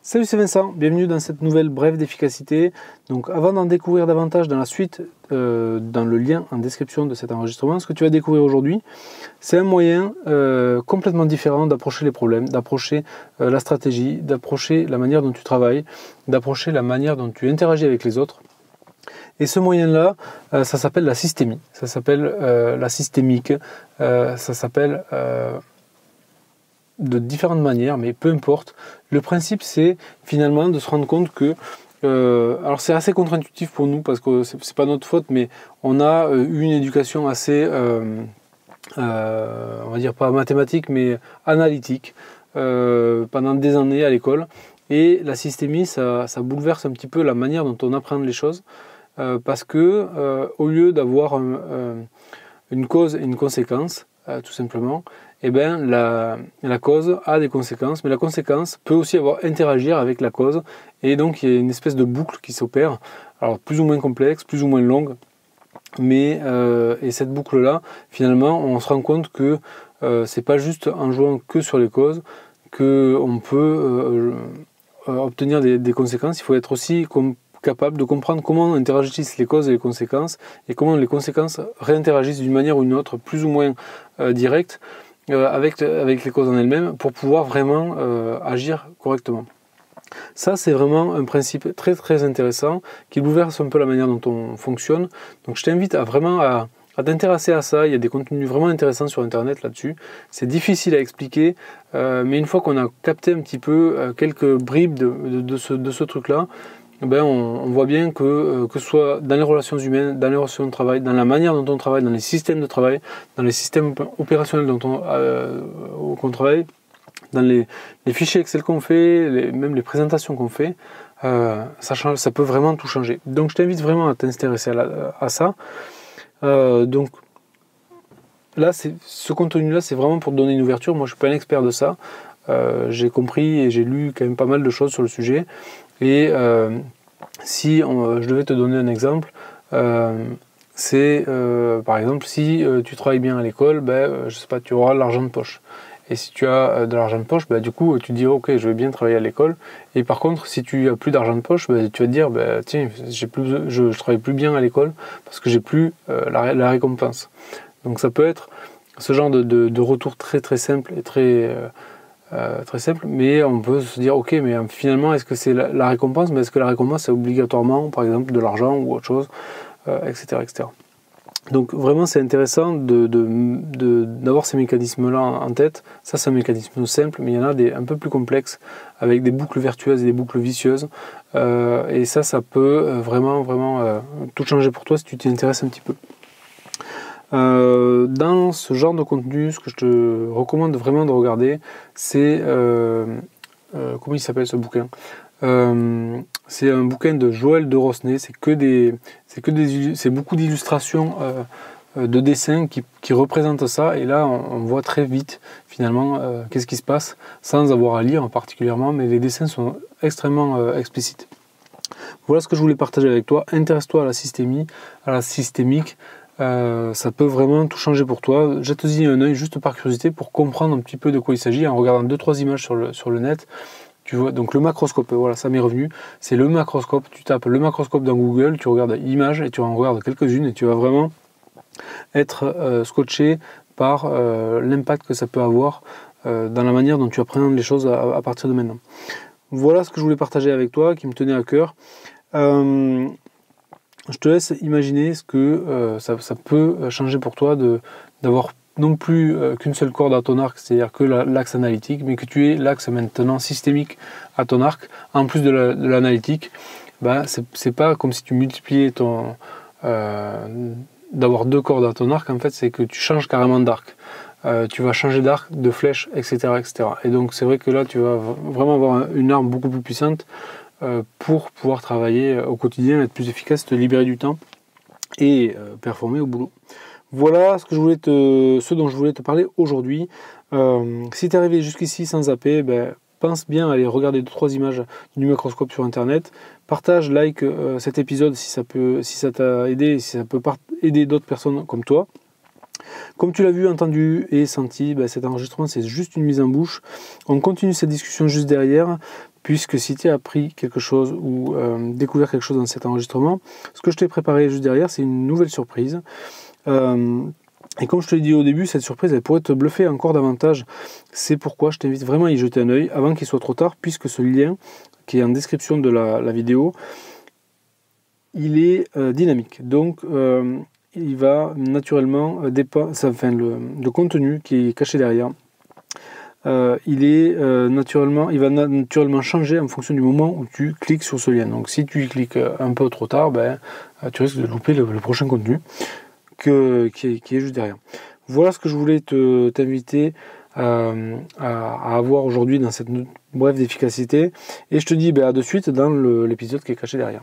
Salut, c'est Vincent, bienvenue dans cette nouvelle brève d'efficacité. Donc avant d'en découvrir davantage dans la suite, dans le lien en description de cet enregistrement, ce que tu vas découvrir aujourd'hui, c'est un moyen complètement différent d'approcher les problèmes, d'approcher la stratégie, d'approcher la manière dont tu travailles, d'approcher la manière dont tu interagis avec les autres. Et ce moyen-là, ça s'appelle la systémie, ça s'appelle la systémique, ça s'appelle de différentes manières, mais peu importe. Le principe, c'est finalement de se rendre compte que, alors c'est assez contre-intuitif pour nous, parce que c'est pas notre faute, mais on a eu une éducation assez, on va dire pas mathématique, mais analytique, pendant des années à l'école. Et la systémie, ça bouleverse un petit peu la manière dont on apprend les choses, parce que au lieu d'avoir une cause et une conséquence, tout simplement, eh bien, la cause a des conséquences, mais la conséquence peut aussi interagir avec la cause, et donc il y a une espèce de boucle qui s'opère, alors plus ou moins complexe, plus ou moins longue, mais et cette boucle-là, finalement, on se rend compte que c'est pas juste en jouant que sur les causes qu'on peut obtenir des conséquences. Il faut être aussi capable de comprendre comment interagissent les causes et les conséquences, et comment les conséquences réinteragissent d'une manière ou d'une autre, plus ou moins directe, avec les causes en elles-mêmes, pour pouvoir vraiment agir correctement. Ça, c'est vraiment un principe très très intéressant qui bouleverse un peu la manière dont on fonctionne. Donc je t'invite à t'intéresser à ça. Il y a des contenus vraiment intéressants sur internet là-dessus. C'est difficile à expliquer, mais une fois qu'on a capté un petit peu quelques bribes de ce truc-là, ben on voit bien que ce soit dans les relations humaines, dans les relations de travail, dans la manière dont on travaille, dans les systèmes de travail, dans les systèmes opérationnels qu'on travaille, dans les fichiers Excel qu'on fait, même les présentations qu'on fait, ça peut vraiment tout changer. Donc je t'invite vraiment à t'intéresser à ça. Donc là, ce contenu-là, c'est vraiment pour te donner une ouverture. Moi, je ne suis pas un expert de ça. J'ai compris et j'ai lu quand même pas mal de choses sur le sujet. Et si je devais te donner un exemple, c'est par exemple si tu travailles bien à l'école, je sais pas, tu auras de l'argent de poche. Et si tu as de l'argent de poche, du coup tu dis ok, je vais bien travailler à l'école. Et par contre, si tu as plus d'argent de poche, tu vas te dire tiens, je travaille plus bien à l'école parce que j'ai plus la récompense. Donc ça peut être ce genre de retour très très simple et très simple, mais on peut se dire ok, mais finalement est-ce que c'est la récompense, mais est-ce que la récompense c'est obligatoirement par exemple de l'argent ou autre chose, etc., etc. Donc vraiment c'est intéressant d'avoir ces mécanismes là en tête. Ça c'est un mécanisme simple, mais il y en a des un peu plus complexes avec des boucles vertueuses et des boucles vicieuses, et ça peut vraiment tout changer pour toi si tu t'y intéresses un petit peu. Dans ce genre de contenu, ce que je te recommande vraiment de regarder, c'est comment il s'appelle ce bouquin, c'est un bouquin de Joël de Rosnay. C'est beaucoup d'illustrations, de dessins qui représentent ça, et là on voit très vite finalement qu'est-ce qui se passe sans avoir à lire particulièrement, mais les dessins sont extrêmement explicites. Voilà ce que je voulais partager avec toi. Intéresse-toi à la systémie, à la systémique. Ça peut vraiment tout changer pour toi. Jette-y un œil juste par curiosité pour comprendre un petit peu de quoi il s'agit en regardant 2-3 images sur le net. Tu vois, donc le macroscope, voilà, ça m'est revenu. C'est le macroscope. Tu tapes le macroscope dans Google, tu regardes images et tu en regardes quelques-unes et tu vas vraiment être scotché par l'impact que ça peut avoir dans la manière dont tu apprends les choses à partir de maintenant. Voilà ce que je voulais partager avec toi, qui me tenait à cœur. Je te laisse imaginer ce que ça peut changer pour toi d'avoir non plus qu'une seule corde à ton arc, c'est-à-dire que l'axe analytique, mais que tu aies l'axe maintenant systémique à ton arc, en plus de l'analytique. C'est pas comme si tu multipliais d'avoir deux cordes à ton arc, en fait, c'est que tu changes carrément d'arc. Tu vas changer d'arc, de flèche, etc., etc. Et donc c'est vrai que là, tu vas vraiment avoir une arme beaucoup plus puissante pour pouvoir travailler au quotidien, être plus efficace, te libérer du temps et performer au boulot. Voilà ce dont je voulais te parler aujourd'hui. Si tu es arrivé jusqu'ici sans zapper, pense bien à aller regarder 2-3 images du macroscope sur internet. Partage, like cet épisode si ça t'a aidé, si ça peut aider d'autres personnes comme toi. Comme tu l'as vu, entendu et senti, cet enregistrement c'est juste une mise en bouche. On continue cette discussion juste derrière, puisque si tu as appris quelque chose ou découvert quelque chose dans cet enregistrement, ce que je t'ai préparé juste derrière, c'est une nouvelle surprise. Et comme je te l'ai dit au début, cette surprise elle pourrait te bluffer encore davantage. C'est pourquoi je t'invite vraiment à y jeter un œil avant qu'il soit trop tard, puisque ce lien qui est en description de la vidéo, il est dynamique. Donc il va naturellement le contenu qui est caché derrière, il va naturellement changer en fonction du moment où tu cliques sur ce lien. Donc si tu y cliques un peu trop tard, tu risques de louper le prochain contenu qui est juste derrière. Voilà ce que je voulais t'inviter à avoir aujourd'hui dans cette brève d'efficacité. Et je te dis à de suite dans l'épisode qui est caché derrière.